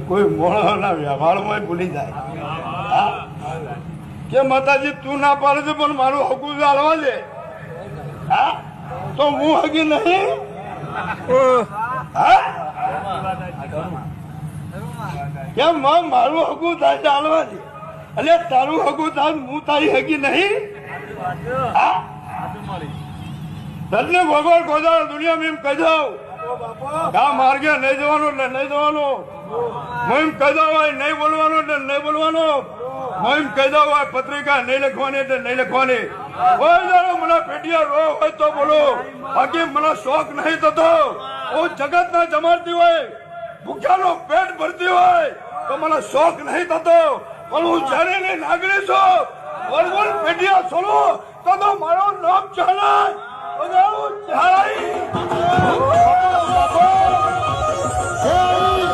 કોઈ મોણોના વ્યવહારમાં ભૂલી જાય કે માતાજી તું ના પાડે છે પણ મારું હકું ચાલવા દે. હા તો હું હગી નહીં. કેમ મારું હકું થાય ચાલવા દે એટલે તારું હકું થાય હું તારી હગી નહીં. તને ભગવાન ગોદાળ દુનિયામાં એમ કહી દઉં આ માર્ગે નહીં જવાનું એટલે નહીં જવાનું. હું એમ કહી દઉં હોય નહીં બોલવાનું એટલે નહીં બોલવાનું. હું એમ કહી દઉં હોય પત્રિકા નહીં લખવાની એટલે નહીં લખવાની. કોઈ જાણો મને પેટિયા રો હોય તો બોલો, બાકી મને શોખ નહીં થતો. હું જગત ના જમાડતી હોય, ભૂખ્યાનો પેટ ભરતી હોય તો મને શોખ નહીં થતો. પણ હું જયારે ને નાગરી છું વરવર પેટિયા છોડો તો મારું નામ ચાલે.